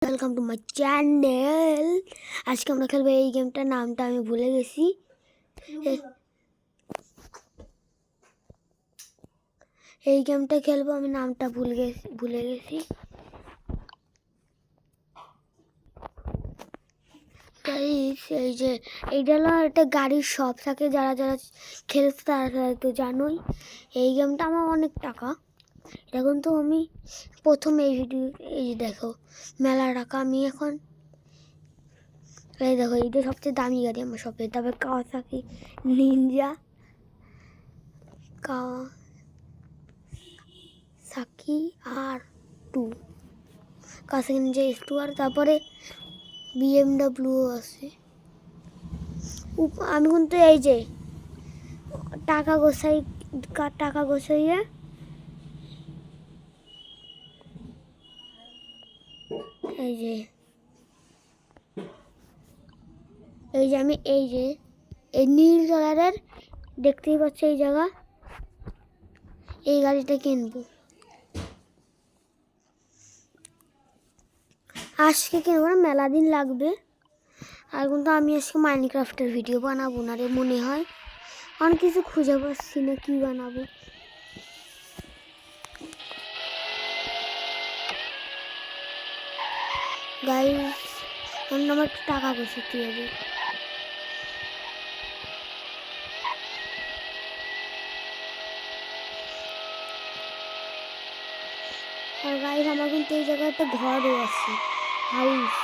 Welcome to my channel. আজকে আমরা খেলবো এই গেমটার নামটা আমি ভুলে গেছি। এই গেমটা খেলবো আমি নামটা ভুলে গেছি। এই যে এইটা হলো একটা গাড়ির শপ থাকে, যারা যারা খেলছে তারা তো জানোই। এই গেমটা আমার অনেক টাকা। এখন তো আমি প্রথম এই যে দেখো মেলা টাকা। আমি এখন এই দেখো এইটা সবচেয়ে দামি গাড়ি আমার শপে। তারপর Kawasaki Ninja, Kawasaki R2, Kawasaki Ninja S2 আর তারপরে BMW আছে। আমি কিন্তু এই যে টাকা গোছাইয়ে এই যে আমি এই নীল কালারের দেখতেই পাচ্ছি এই জায়গা, এই গাড়িটা কিনবো। আজকে কিনবো না, মেলা দিন লাগবে। আর কিন্তু আমি আজকে মাইনক্রাফটের ভিডিও বানাবো না রে, মনে হয় অনেক কিছু খুঁজে পাচ্ছি না কি বানাবো। গাইস আমার টাকা গোছাতে হবে। আর গাইস আমার কিন্তু এই জায়গায় একটা ঘরও আছে, হাউস।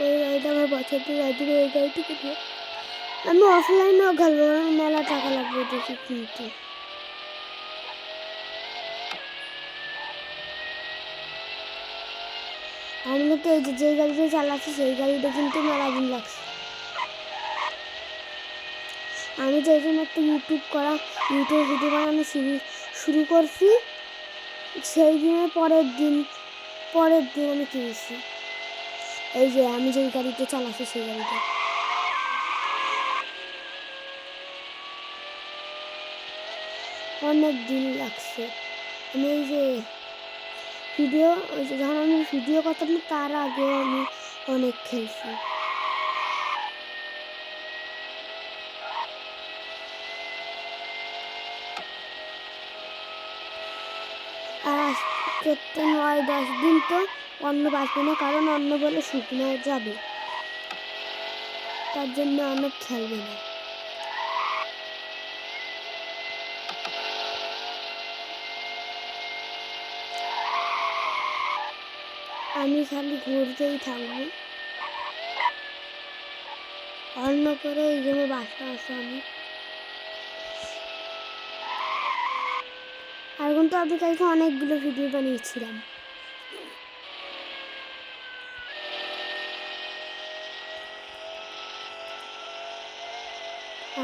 ওই গাড়িটা আমার বছরটি গাড়ি, ওই গাড়িটা কিনবো। আমি অফলাইনেও খেলবো, মেলা টাকা লাগবে দেখি কিনতে। আমি কিন্তু এই যে গাড়িটা চালাচ্ছি সেই গাড়িটা কিন্তু মেলা দিন লাগছে। আমি যে জন্য একটা ইউটিউব ভিডিও বানানো শুরু করছি, সেই দিনের পরের দিন আমি কিনেছি। এই যে আমি যে গাড়িতে চালাচ্ছি সেই গাড়িটা। অনেক দিন লাগছে। আমি এই যে যখন আমি ভিডিও করতাম না তার আগেও আমি অনেক খেলছি। আর আজকে 9-10 দিন তো অন্য বাঁচবে না, কারণ অন্য বলে শুকনো যাবে, তার জন্য অনেক খেলবে না। আমি খালি ঘুরতেই থাকবো, অন্য করে এই জন্য বাসা আছে আমি। আর কিন্তু আমি কালকে অনেকগুলো ভিডিও বানিয়েছিলাম।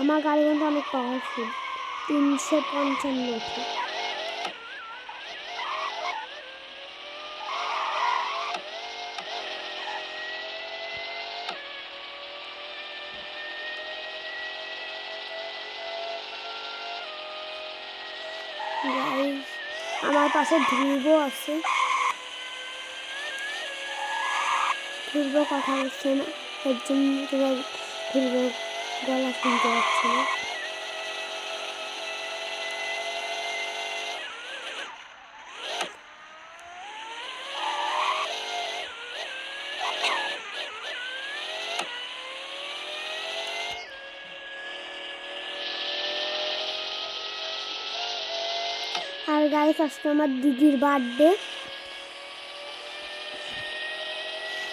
আমার গাড়ি কিন্তু অনেক পাওয়ারফুল, 355। গাইস আমার পাশে ধ্রুব আছে, ধ্রুব কথা বলছে না, এর জন্য তোমার ধ্রুব গলা শুনতে পাচ্ছে না। আর গাইস আজকে আমার দিদির বার্থডে।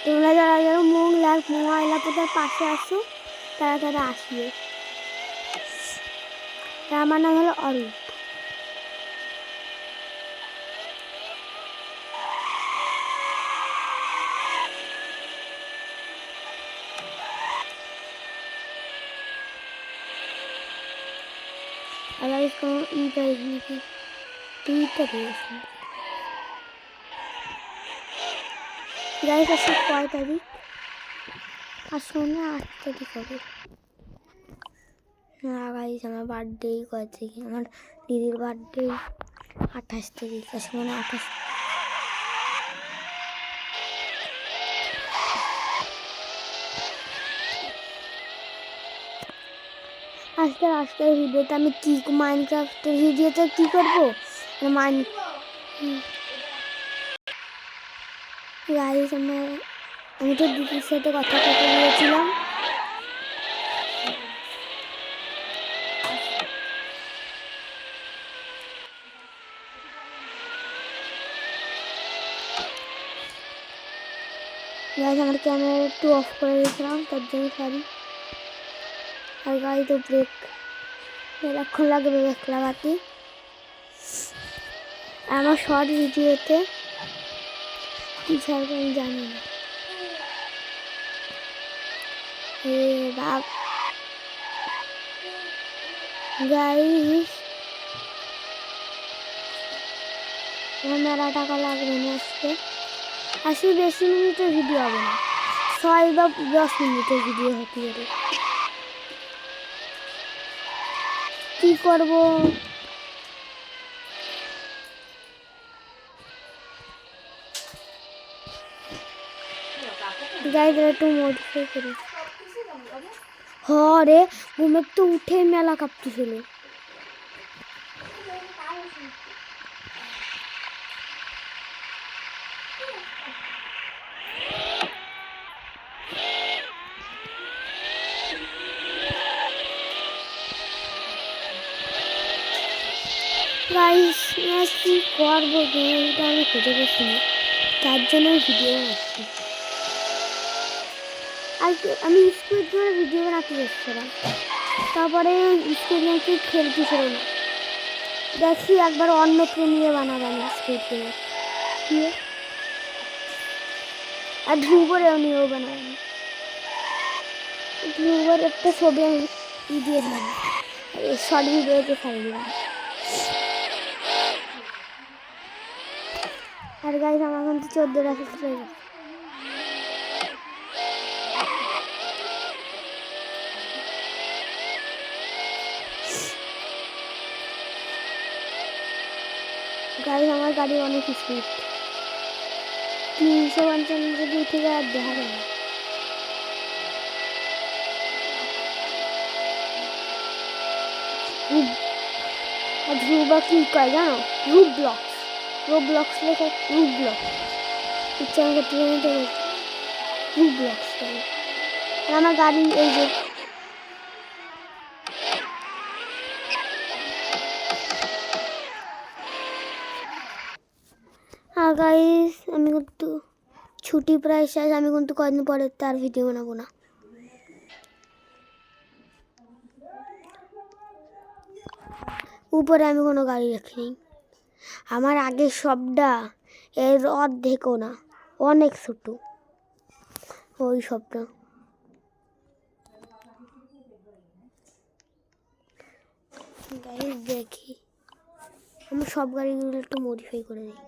তোমরা যারা যারা ময়লা পোতার পাশে আসো তারা আসবে। আমার নাম হলো অরূপ। আর ইটা দিয়েছি। গাইস আজকে কয় তারিখ? আজকে 8 তারিখ হবে। না গাইস আমার বার্থডে কয় থেকে, আমার দিদির বার্থডে 28 তারিখ আছে মানে 28। আজকের ভিডিওতে আমি কি মাইনক্রাফটের ভিডিওতে কি করবো গাইস আমি তো দিদির সাথে কথা বলেছিলাম। গাইস আমার ক্যামেরা একটু অফ করে দিয়েছিলাম, তার জন্য সরি। আর গাড়ি তো ব্রেক অনেকক্ষণ লাগবে ব্রেক লাগাতে। আমার শর্ট ভিডিওতে কি ছাড়বে আমি জানি না। বাপ গাইস মেলা টাকা লাগবে না আজকে বেশি মিনিটের ভিডিও হবে না, 6 বা 10 মিনিটের ভিডিও হতে পারে। কি করবো গাইস একটু মডিফাই করি। রে ঘুমের তো উঠে মেলা কাঁপতেছিল। গাইস কি করবো এটা আমি খুঁজে পাচ্ছি না, তার জন্য ভিডিও আসছি। আর আমি স্কুল ধরে ভিডিও বানাতে যাচ্ছিলাম, তারপরে স্কুল নাকি খেলতেছিল না। দেখি একবার অন্য কেউ নিয়ে বানাবানি স্কুল দিয়ে, আর ধ্রুবরেও নিয়েও বানাবানি। ধ্রুবর একটা ছবি আমি দিয়ে দিলাম, শর্ট ভিডিওতে ছাড়ি দিলাম। আর গাইস আমার কিন্তু 14টা সাবস্ক্রাইব। গাইস আমার গাড়ি অনেক স্পিড, 355 যদি উঠে যায় আর দেখা যায় না। আর ধ্রুবা কি কয় জানো? রোবলক্স লেখা, রোবলক্স ইচ্ছা আমাকে ট্রেনে দেবে রোবলক্স করে। আর আমার গাড়ি এই যে গাইস আমি কিন্তু ছুটি প্রায় শেষ, আমি কিন্তু কয়েকদিন পরে তার ভিডিও বানাবো না। উপরে আমি কোনো গাড়ি রাখিনি, আমার আগের সবটা এর অর্ধেকও না, অনেক ছোট ওই সবটা। গাইস দেখি আমি সব গাড়িগুলো একটু মডিফাই করে দিই।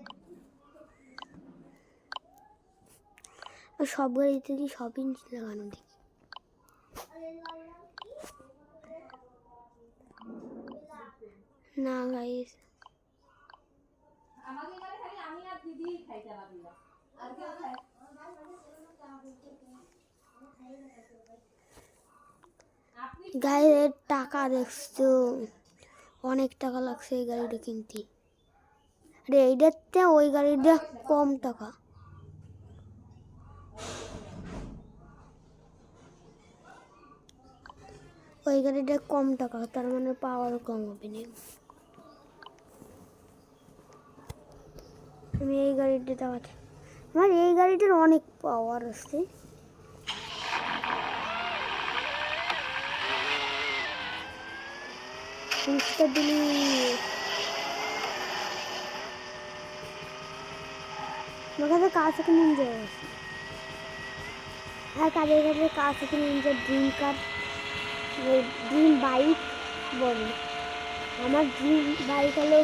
আর সব গাড়িতে কি সব ইঞ্জিন লাগানো দেখি। না গাইস গাড়ির টাকা দেখছো, অনেক টাকা লাগছে এই গাড়িটা কিনতে। আরে এইটাতে ওই গাড়িটা কম টাকা। ওই গাড়িটা কম টাকা, তার মানে পাওয়ার কম হবে না। আমি এই গাড়িটা চালাচ্ছি, আমার এই গাড়িটার অনেক পাওয়ার আছে। আমার কাছে কাজ থেকে নিয়ে আছে, আর কাজের কাছে কাজ থেকে নিয়ে ড্রিম কার, ড্রিম বাইক বলে। আমার ড্রিম বাইক হলো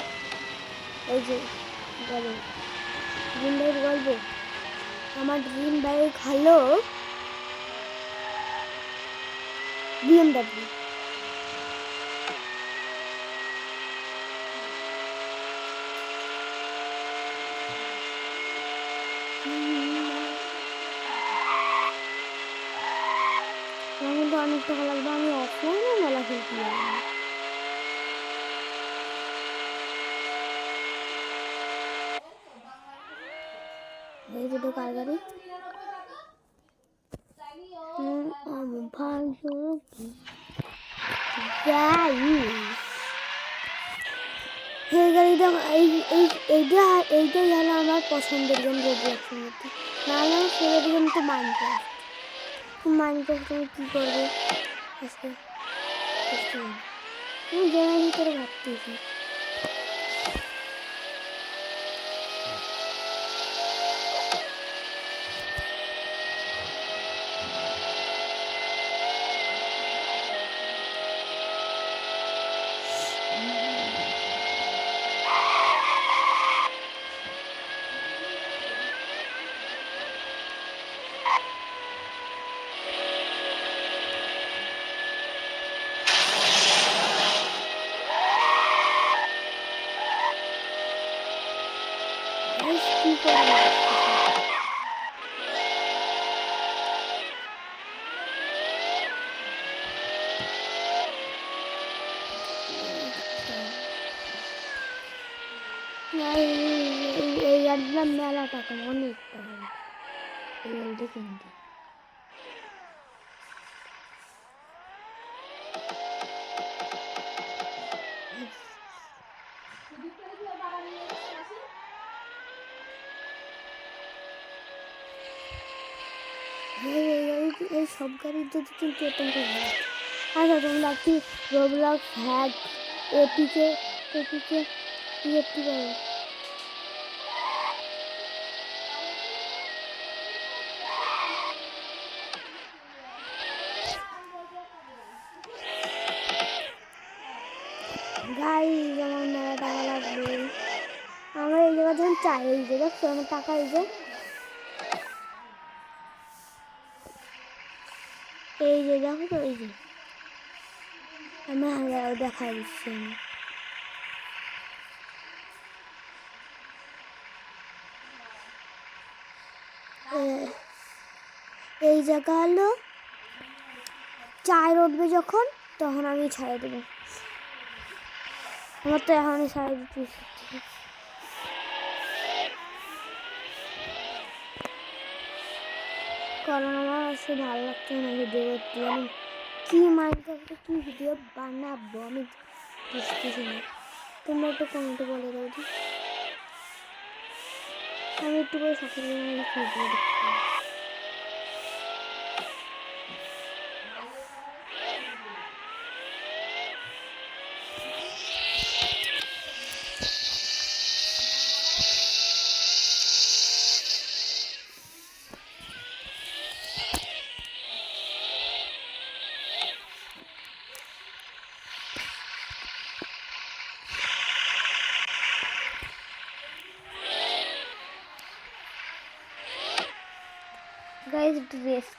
এই যে বলো ড্রিম বাইক বলবো, আমার ড্রিম বাইক হলো BMW। আমার কিন্তু অনেক টাকা লাগবে, আমি অফলাইনে মেলা খেলতে যাবো। এই দুটো কার গাড়ি? এই গাড়িটা এইটাই হলো আমার পছন্দের গেম রোবলক্সের মধ্যে। নাহলে আমার ফেভারিট গেম তো মাইনক্রাফট। মাইনক্রাফট আমি কী করবো আজকে আমি গেমের ভিতরে ভাবতেছি। কি করবো এই গাড়িটা মেলা টাকা, অনেক টাকা এই গাড়িটা কিনতে। এই সব গাড়ির যদি কিন্তু অত্যন্ত ভালো। আচ্ছা তোমরা কি রোবলক্স হ্যাক এপিকে পারো? গাইস আমার মেলা টাকা লাগবে। আমার এই জায়গা যখন চাই, এই যে দেখছো আমার টাকা, এই যে দেখো তো, এই যে আমি দেখা দিচ্ছি। এই জায়গা হলো 4 উঠবে যখন, তখন আমি ছাড়া দেবো। আমার তো এখনই ছাড়া দিতে, কারণ আমার আসলে ভালো লাগছে না ভিডিও করতে। আমি কি মাইনক্রাফটে কি ভিডিও বানাবো আমি বুঝতেছি না। তোমরা একটু কমেন্টে বলে দাও যে আমি একটু করে সকালে ভিডিও দেখতে। গাইস একটু রেস্ট।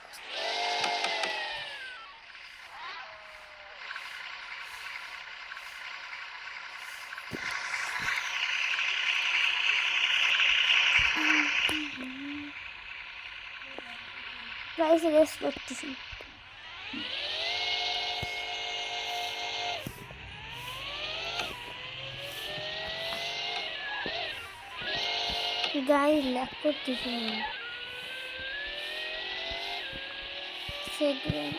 গাইস রেস্ট করতেছি। গাইস ল্যাগ করতেছি সেকেন্ড।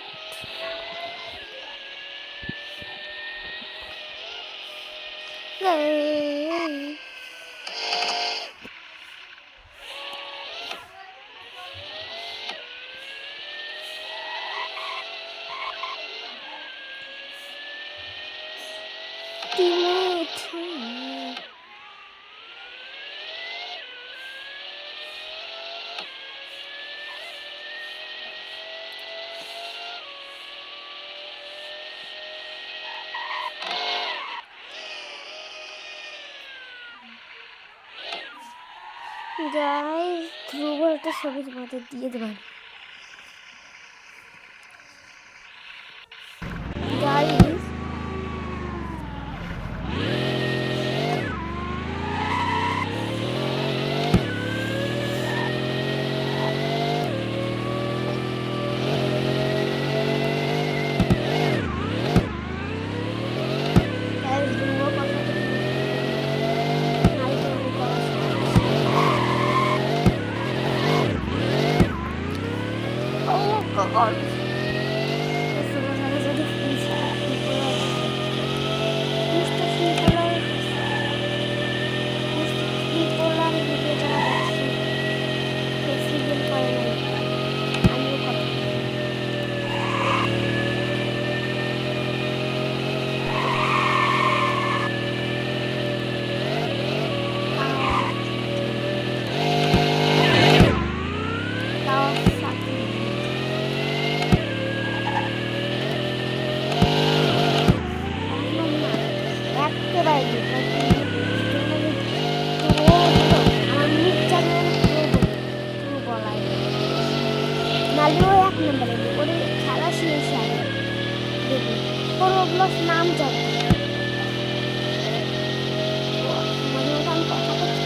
গাইস ধ্রুব একটা ছবি তোমাদের দিয়ে দেবেন। গাইস যদি ফ্রিজটা ফ্রি করে ফ্রিজটা ফ্রি করলে ফ্রি করলাম ভিডিওটা দেখছি ফ্লেক্সিবল করে নাই আমিও কথা নালিও 1 নম্বরে ওরে খেলা শেষ হবে দেখুন ওর ওগুলো নাম জানি মনে হয় আমি কথা বলছি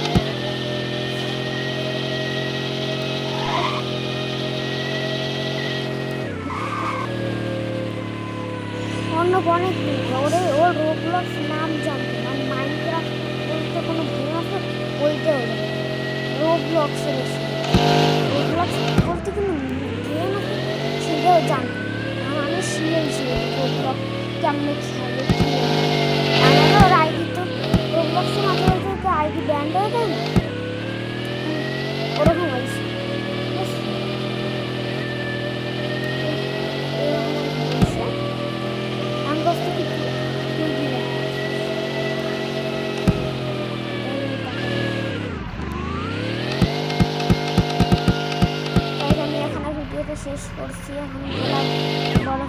অন্য অনেক ওরে ওর রোবলক্স নাম জানতো মানে মাইনক্রাফট বলতে কোনো গেম আছে ওইটা ওরে রোবলক্সের এসে রোবলক্স বলতে কোনো গেম আছে সেটাও জানতো আমি শিখেছি রোবলক্স কেমনে খেলে আমারও ওর আইডি তো রোবলক্সের মাঝে মাঝে আইডি ব্যান্ড হয়ে যায় না ওরকম হয়েছে শেষ করছি এখন বড়